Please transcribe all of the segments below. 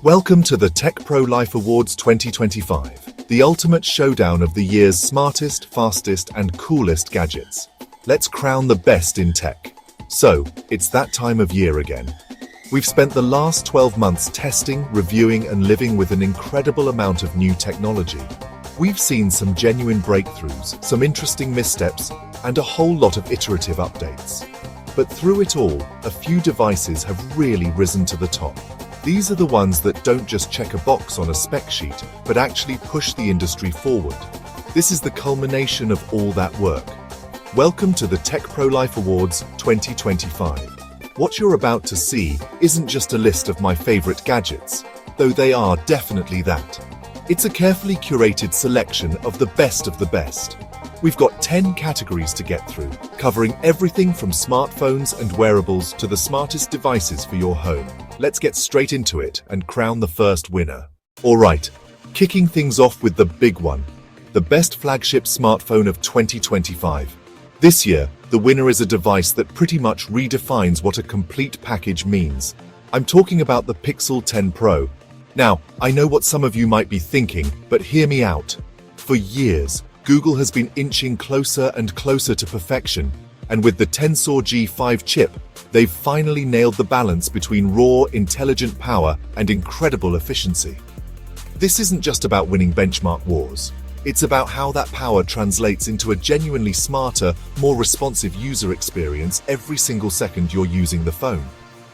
Welcome to the TechProLife Awards 2025, the ultimate showdown of the year's smartest, fastest, and coolest gadgets. Let's crown the best in tech. So, it's that time of year again. We've spent the last 12 months testing, reviewing, and living with an incredible amount of new technology. We've seen some genuine breakthroughs, some interesting missteps, and a whole lot of iterative updates. But through it all, a few devices have really risen to the top. These are the ones that don't just check a box on a spec sheet, but actually push the industry forward. This is the culmination of all that work. Welcome to the TechProLife Awards 2025. What you're about to see isn't just a list of my favorite gadgets, though they are definitely that. It's a carefully curated selection of the best. We've got 10 categories to get through, covering everything from smartphones and wearables to the smartest devices for your home. Let's get straight into it and crown the first winner. Alright, kicking things off with the big one, the best flagship smartphone of 2025. This year, the winner is a device that pretty much redefines what a complete package means. I'm talking about the Pixel 10 Pro. Now, I know what some of you might be thinking, but hear me out. For years, Google has been inching closer and closer to perfection, and with the Tensor G5 chip, they've finally nailed the balance between raw, intelligent power and incredible efficiency. This isn't just about winning benchmark wars. It's about how that power translates into a genuinely smarter, more responsive user experience every single second you're using the phone.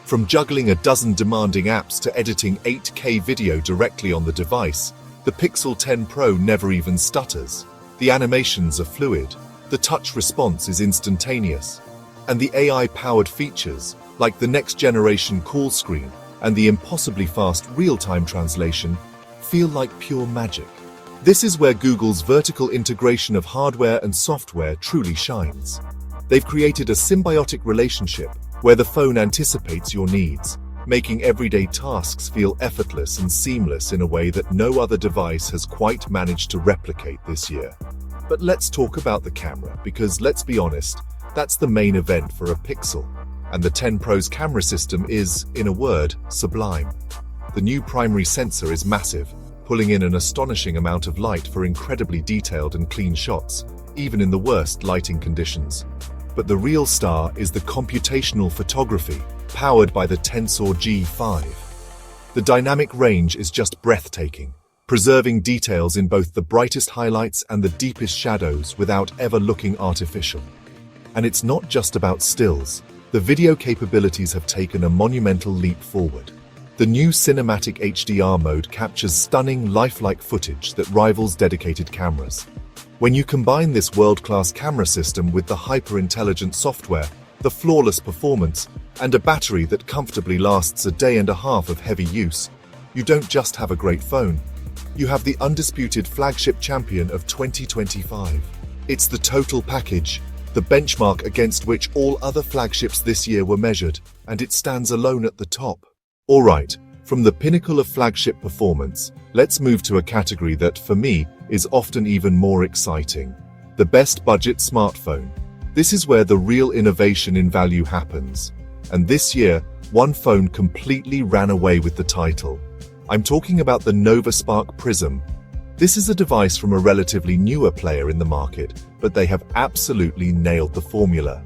From juggling a dozen demanding apps to editing 8K video directly on the device, the Pixel 10 Pro never even stutters. The animations are fluid, the touch response is instantaneous, and the AI-powered features, like the next-generation call screen and the impossibly fast real-time translation, feel like pure magic. This is where Google's vertical integration of hardware and software truly shines. They've created a symbiotic relationship where the phone anticipates your needs, making everyday tasks feel effortless and seamless in a way that no other device has quite managed to replicate this year. But let's talk about the camera, because let's be honest, that's the main event for a Pixel. And the 10 Pro's camera system is, in a word, sublime. The new primary sensor is massive, pulling in an astonishing amount of light for incredibly detailed and clean shots, even in the worst lighting conditions. But the real star is the computational photography, powered by the Tensor G5. The dynamic range is just breathtaking, preserving details in both the brightest highlights and the deepest shadows without ever looking artificial. And it's not just about stills. The video capabilities have taken a monumental leap forward. The new cinematic HDR mode captures stunning, lifelike footage that rivals dedicated cameras. When you combine this world-class camera system with the hyper-intelligent software, the flawless performance, and a battery that comfortably lasts a day and a half of heavy use, you don't just have a great phone. You have the undisputed flagship champion of 2025. It's the total package, the benchmark against which all other flagships this year were measured, and it stands alone at the top. Alright, from the pinnacle of flagship performance, let's move to a category that, for me, is often even more exciting. The best budget smartphone. This is where the real innovation in value happens. And this year, one phone completely ran away with the title. I'm talking about the Nova Spark Prism. This is a device from a relatively newer player in the market, but they have absolutely nailed the formula.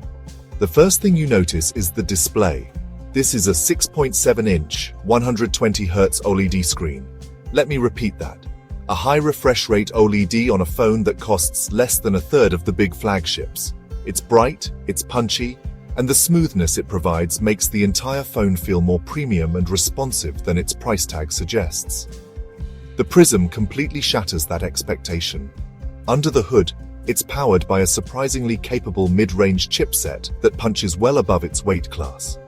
The first thing you notice is the display. This is a 6.7-inch, 120Hz OLED screen. Let me repeat that. A high refresh rate OLED on a phone that costs less than a third of the big flagships. It's bright, it's punchy, and the smoothness it provides makes the entire phone feel more premium and responsive than its price tag suggests. The Prism completely shatters that expectation. Under the hood, it's powered by a surprisingly capable mid-range chipset that punches well above its weight class.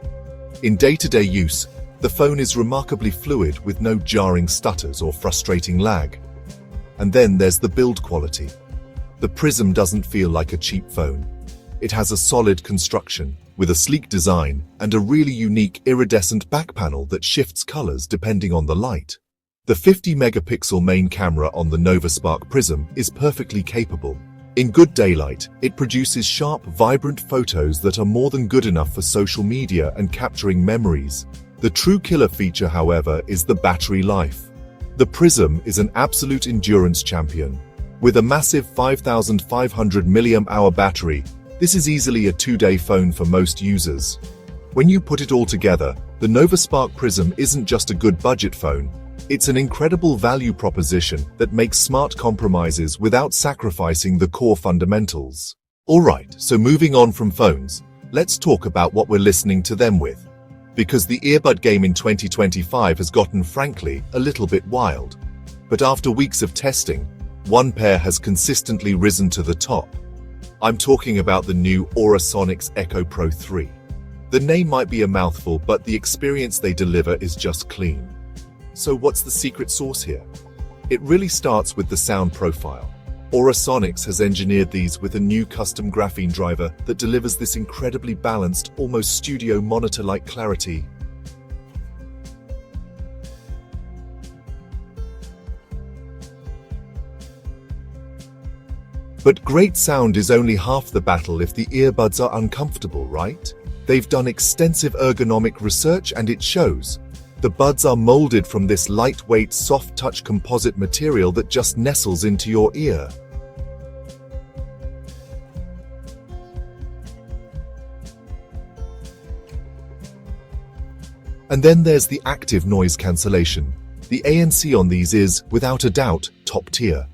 In day-to-day use, the phone is remarkably fluid with no jarring stutters or frustrating lag. And then there's the build quality. The Prism doesn't feel like a cheap phone. It has a solid construction, with a sleek design and a really unique iridescent back panel that shifts colors depending on the light. The 50-megapixel main camera on the Nova Spark Prism is perfectly capable. In good daylight, it produces sharp, vibrant photos that are more than good enough for social media and capturing memories. The true killer feature, however, is the battery life. The Prism is an absolute endurance champion. With a massive 5,500 mAh battery, this is easily a 2-day phone for most users. When you put it all together, the NovaSpark Prism isn't just a good budget phone, it's an incredible value proposition that makes smart compromises without sacrificing the core fundamentals. Alright, so moving on from phones, let's talk about what we're listening to them with. Because the earbud game in 2025 has gotten, frankly, a little bit wild. But after weeks of testing, one pair has consistently risen to the top. I'm talking about the new Aurasonics Echo Pro 3. The name might be a mouthful, but the experience they deliver is just clean. So what's the secret sauce here? It really starts with the sound profile. Aurasonics has engineered these with a new custom graphene driver that delivers this incredibly balanced, almost studio monitor-like clarity. But great sound is only half the battle if the earbuds are uncomfortable, right? They've done extensive ergonomic research and it shows. The buds are molded from this lightweight, soft-touch composite material that just nestles into your ear. And then there's the active noise cancellation. The ANC on these is, without a doubt, top tier.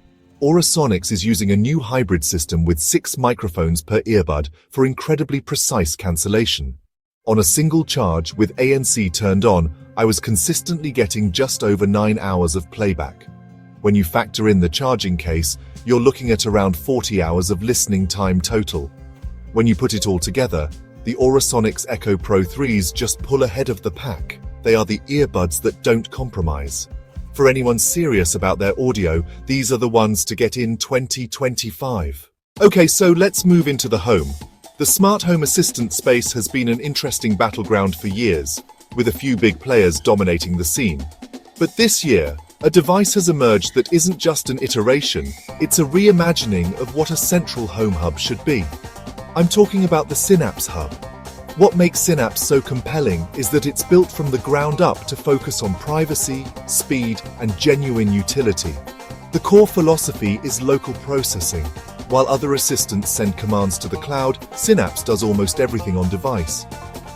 Aurasonics is using a new hybrid system with 6 microphones per earbud for incredibly precise cancellation. On a single charge with ANC turned on, I was consistently getting just over 9 hours of playback. When you factor in the charging case, you're looking at around 40 hours of listening time total. When you put it all together, the Aurasonics Echo Pro 3s just pull ahead of the pack. They are the earbuds that don't compromise. For anyone serious about their audio, these are the ones to get in 2025. Okay, so let's move into the home. The smart home assistant space has been an interesting battleground for years, with a few big players dominating the scene. But this year, a device has emerged that isn't just an iteration, it's a reimagining of what a central home hub should be. I'm talking about the Synapse Hub. What makes Synapse so compelling is that it's built from the ground up to focus on privacy, speed, and genuine utility. The core philosophy is local processing. While other assistants send commands to the cloud, Synapse does almost everything on device.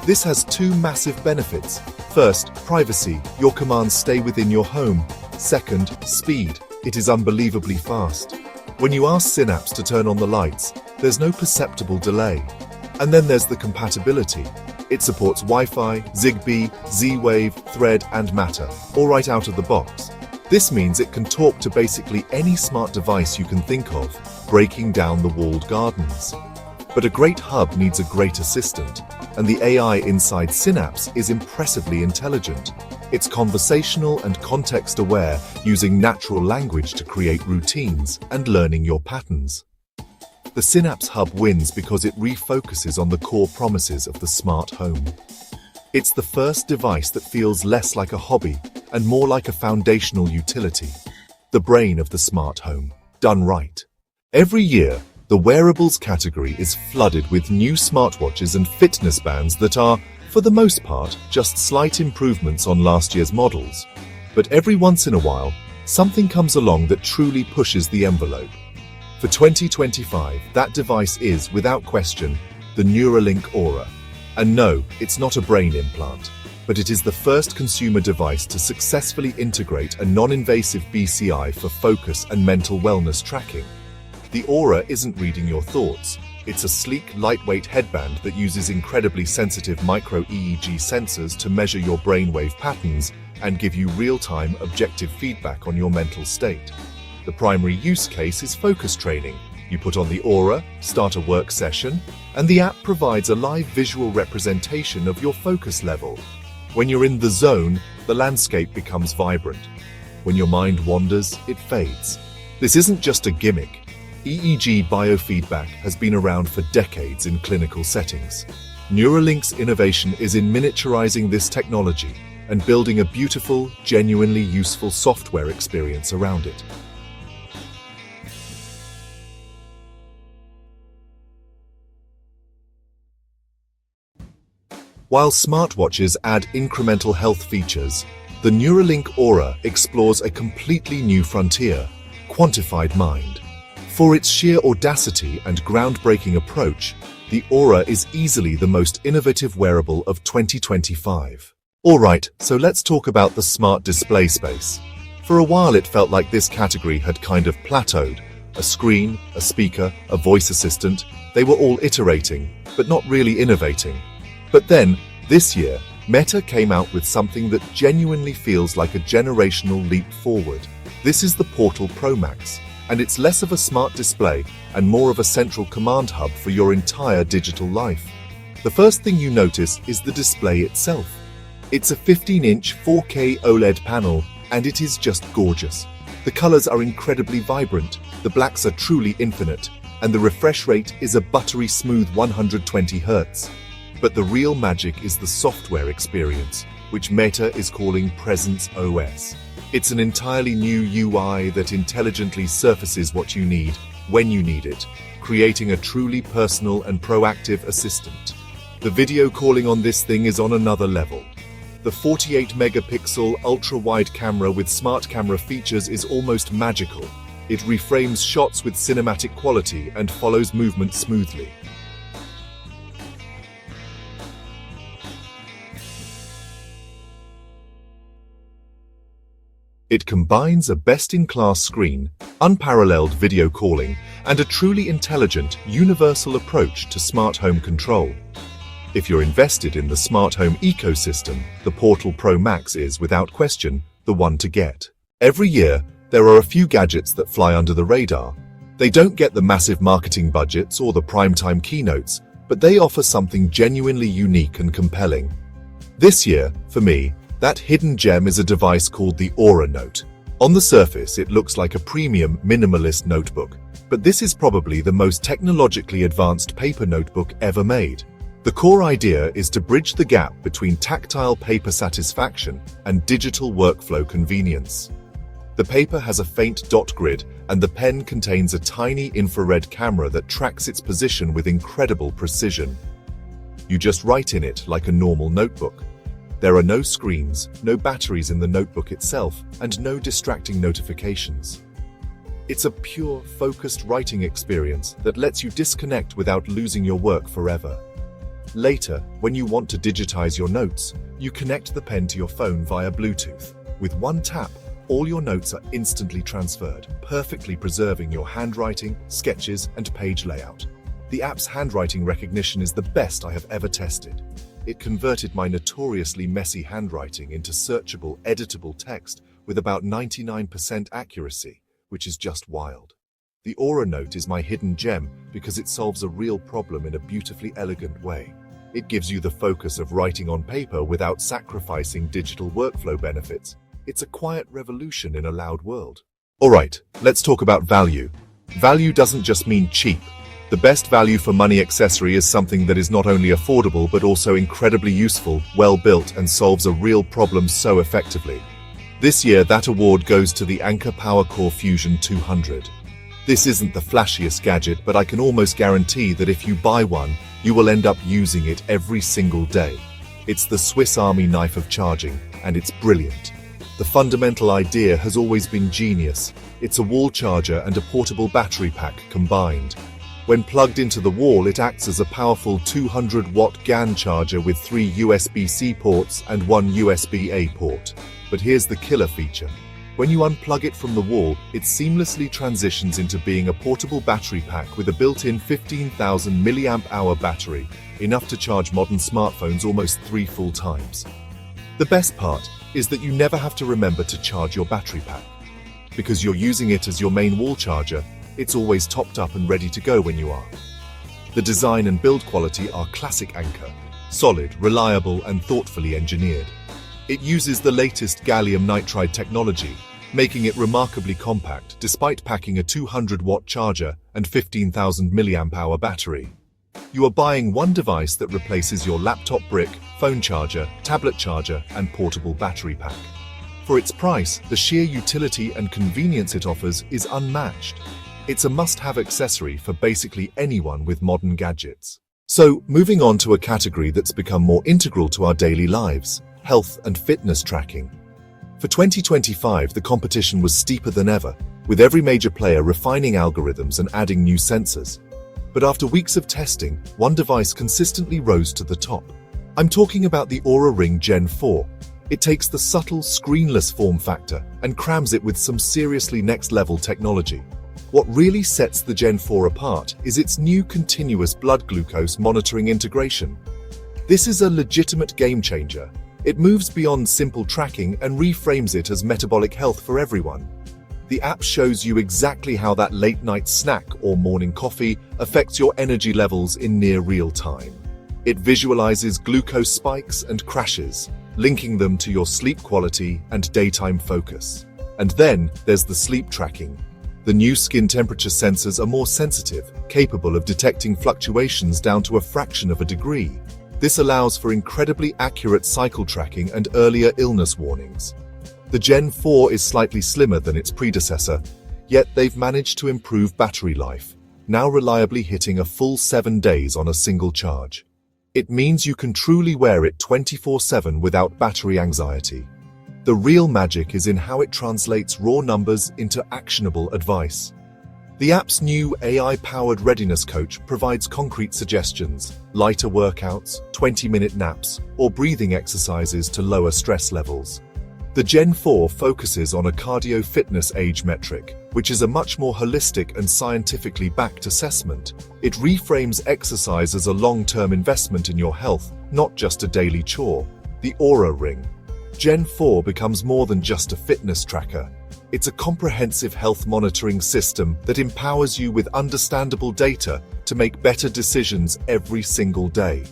This has 2 massive benefits. First, privacy. Your commands stay within your home. Second, speed. It is unbelievably fast. When you ask Synapse to turn on the lights, there's no perceptible delay. And then there's the compatibility. It supports Wi-Fi, Zigbee, Z-Wave, Thread, and Matter, all right out of the box. This means it can talk to basically any smart device you can think of, breaking down the walled gardens. But a great hub needs a great assistant, and the AI inside Synapse is impressively intelligent. It's conversational and context-aware, using natural language to create routines and learning your patterns. The Synapse Hub wins because it refocuses on the core promises of the smart home. It's the first device that feels less like a hobby and more like a foundational utility. The brain of the smart home, done right. Every year, the wearables category is flooded with new smartwatches and fitness bands that are, for the most part, just slight improvements on last year's models. But every once in a while, something comes along that truly pushes the envelope. For 2025, that device is, without question, the Neuralink Aura. And no, it's not a brain implant, but it is the first consumer device to successfully integrate a non-invasive BCI for focus and mental wellness tracking. The Aura isn't reading your thoughts. It's a sleek, lightweight headband that uses incredibly sensitive micro-EEG sensors to measure your brainwave patterns and give you real-time, objective feedback on your mental state. The primary use case is focus training. You put on the Aura, start a work session, and the app provides a live visual representation of your focus level. When you're in the zone, the landscape becomes vibrant. When your mind wanders, it fades. This isn't just a gimmick. EEG biofeedback has been around for decades in clinical settings. Neuralink's innovation is in miniaturizing this technology and building a beautiful, genuinely useful software experience around it. While smartwatches add incremental health features, the Neuralink Aura explores a completely new frontier: quantified mind. For its sheer audacity and groundbreaking approach, the Aura is easily the most innovative wearable of 2025. Alright, so let's talk about the smart display space. For a while it felt like this category had kind of plateaued. A screen, a speaker, a voice assistant, they were all iterating, but not really innovating. But then, this year, Meta came out with something that genuinely feels like a generational leap forward. This is the Portal Pro Max, and it's less of a smart display and more of a central command hub for your entire digital life. The first thing you notice is the display itself. It's a 15-inch 4K OLED panel, and it is just gorgeous. The colors are incredibly vibrant, the blacks are truly infinite, and the refresh rate is a buttery smooth 120 Hz. But the real magic is the software experience, which Meta is calling Presence OS. It's an entirely new UI that intelligently surfaces what you need, when you need it, creating a truly personal and proactive assistant. The video calling on this thing is on another level. The 48-megapixel ultra-wide camera with smart camera features is almost magical. It reframes shots with cinematic quality and follows movement smoothly. It combines a best-in-class screen, unparalleled video calling, and a truly intelligent, universal approach to smart home control. If you're invested in the smart home ecosystem, the Portal Pro Max is, without question, the one to get. Every year, there are a few gadgets that fly under the radar. They don't get the massive marketing budgets or the primetime keynotes, but they offer something genuinely unique and compelling. This year, for me, that hidden gem is a device called the Aura Note. On the surface, it looks like a premium, minimalist notebook, but this is probably the most technologically advanced paper notebook ever made. The core idea is to bridge the gap between tactile paper satisfaction and digital workflow convenience. The paper has a faint dot grid, and the pen contains a tiny infrared camera that tracks its position with incredible precision. You just write in it like a normal notebook. There are no screens, no batteries in the notebook itself, and no distracting notifications. It's a pure, focused writing experience that lets you disconnect without losing your work forever. Later, when you want to digitize your notes, you connect the pen to your phone via Bluetooth. With one tap, all your notes are instantly transferred, perfectly preserving your handwriting, sketches, and page layout. The app's handwriting recognition is the best I have ever tested. It converted my notoriously messy handwriting into searchable, editable text with about 99% accuracy, which is just wild. The Aura Note is my hidden gem because it solves a real problem in a beautifully elegant way. It gives you the focus of writing on paper without sacrificing digital workflow benefits. It's a quiet revolution in a loud world. Alright, let's talk about value. Value doesn't just mean cheap. The best value for money accessory is something that is not only affordable but also incredibly useful, well-built, and solves a real problem so effectively. This year, that award goes to the Anker PowerCore Fusion 200. This isn't the flashiest gadget, but I can almost guarantee that if you buy one, you will end up using it every single day. It's the Swiss Army knife of charging, and it's brilliant. The fundamental idea has always been genius. It's a wall charger and a portable battery pack combined. When plugged into the wall, it acts as a powerful 200-watt GAN charger with 3 USB-C ports and 1 USB-A port. But here's the killer feature. When you unplug it from the wall, it seamlessly transitions into being a portable battery pack with a built-in 15,000 mAh battery, enough to charge modern smartphones almost 3 full times. The best part is that you never have to remember to charge your battery pack. Because you're using it as your main wall charger, it's always topped up and ready to go when you are. The design and build quality are classic Anker, solid, reliable, and thoughtfully engineered. It uses the latest gallium nitride technology, making it remarkably compact despite packing a 200-watt charger and 15,000 mAh battery. You are buying one device that replaces your laptop brick, phone charger, tablet charger, and portable battery pack. For its price, the sheer utility and convenience it offers is unmatched. It's a must-have accessory for basically anyone with modern gadgets. So, moving on to a category that's become more integral to our daily lives, health and fitness tracking. For 2025, the competition was steeper than ever, with every major player refining algorithms and adding new sensors. But after weeks of testing, one device consistently rose to the top. I'm talking about the Oura Ring Gen 4. It takes the subtle, screenless form factor and crams it with some seriously next-level technology. What really sets the Gen 4 apart is its new continuous blood glucose monitoring integration. This is a legitimate game-changer. It moves beyond simple tracking and reframes it as metabolic health for everyone. The app shows you exactly how that late-night snack or morning coffee affects your energy levels in near real time. It visualizes glucose spikes and crashes, linking them to your sleep quality and daytime focus. And then there's the sleep tracking. The new skin temperature sensors are more sensitive, capable of detecting fluctuations down to a fraction of a degree. This allows for incredibly accurate cycle tracking and earlier illness warnings. The Gen 4 is slightly slimmer than its predecessor, yet they've managed to improve battery life, now reliably hitting a full 7 days on a single charge. It means you can truly wear it 24/7 without battery anxiety. The real magic is in how it translates raw numbers into actionable advice. The app's new AI-powered readiness coach provides concrete suggestions, lighter workouts, 20-minute naps, or breathing exercises to lower stress levels. The Gen 4 focuses on a cardio fitness age metric, which is a much more holistic and scientifically backed assessment. It reframes exercise as a long-term investment in your health, not just a daily chore. The Oura Ring Gen 4 becomes more than just a fitness tracker. It's a comprehensive health monitoring system that empowers you with understandable data to make better decisions every single day.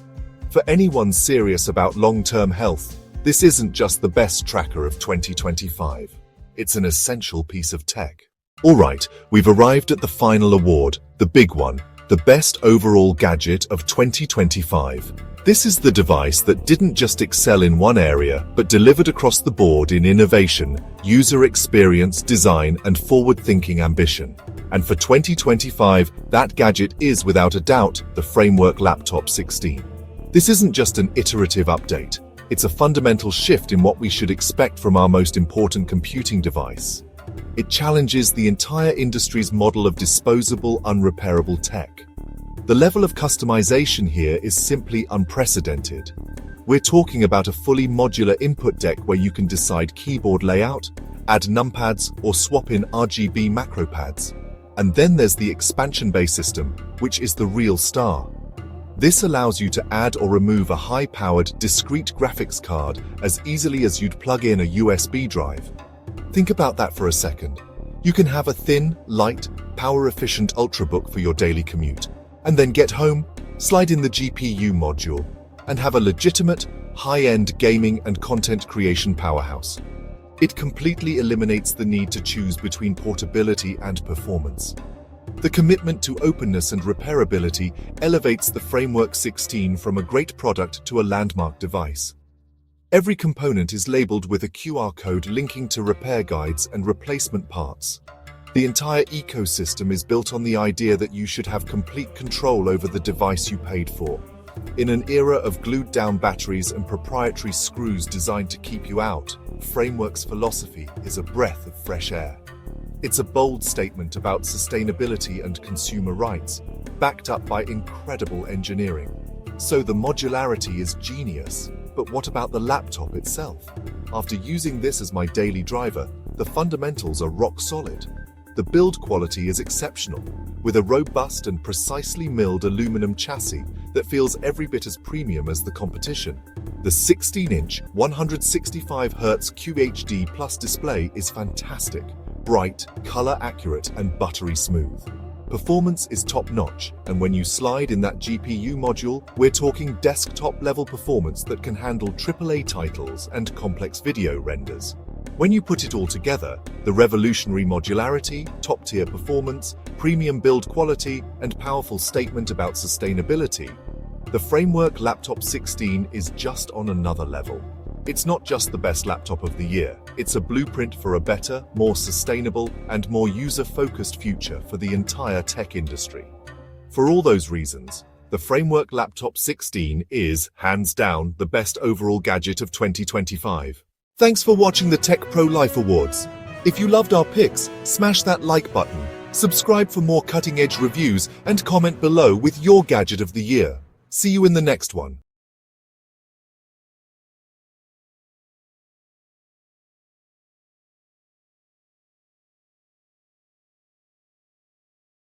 For anyone serious about long-term health, this isn't just the best tracker of 2025. It's an essential piece of tech. Alright, we've arrived at the final award, the big one, the best overall gadget of 2025. This is the device that didn't just excel in one area, but delivered across the board in innovation, user experience, design, and forward-thinking ambition. And for 2025, that gadget is without a doubt the Framework Laptop 16. This isn't just an iterative update. It's a fundamental shift in what we should expect from our most important computing device. It challenges the entire industry's model of disposable, unrepairable tech. The level of customization here is simply unprecedented. We're talking about a fully modular input deck where you can decide keyboard layout, add numpads, or swap in RGB macro pads. And then there's the expansion bay system, which is the real star. This allows you to add or remove a high-powered, discrete graphics card as easily as you'd plug in a USB drive. Think about that for a second. You can have a thin, light, power-efficient Ultrabook for your daily commute, and then get home, slide in the GPU module, and have a legitimate, high-end gaming and content creation powerhouse. It completely eliminates the need to choose between portability and performance. The commitment to openness and repairability elevates the Framework 16 from a great product to a landmark device. Every component is labeled with a QR code linking to repair guides and replacement parts. The entire ecosystem is built on the idea that you should have complete control over the device you paid for. In an era of glued-down batteries and proprietary screws designed to keep you out, Framework's philosophy is a breath of fresh air. It's a bold statement about sustainability and consumer rights, backed up by incredible engineering. So the modularity is genius, but what about the laptop itself? After using this as my daily driver, the fundamentals are rock solid. The build quality is exceptional, with a robust and precisely milled aluminum chassis that feels every bit as premium as the competition. The 16-inch, 165Hz QHD Plus display is fantastic, bright, color-accurate, and buttery smooth. Performance is top-notch, and when you slide in that GPU module, we're talking desktop-level performance that can handle AAA titles and complex video renders. When you put it all together, the revolutionary modularity, top-tier performance, premium build quality, and powerful statement about sustainability, the Framework Laptop 16 is just on another level. It's not just the best laptop of the year, it's a blueprint for a better, more sustainable, and more user-focused future for the entire tech industry. For all those reasons, the Framework Laptop 16 is, hands down, the best overall gadget of 2025. Thanks for watching the TechProLife Awards. If you loved our picks, smash that like button, subscribe for more cutting-edge reviews, and comment below with your gadget of the year. See you in the next one.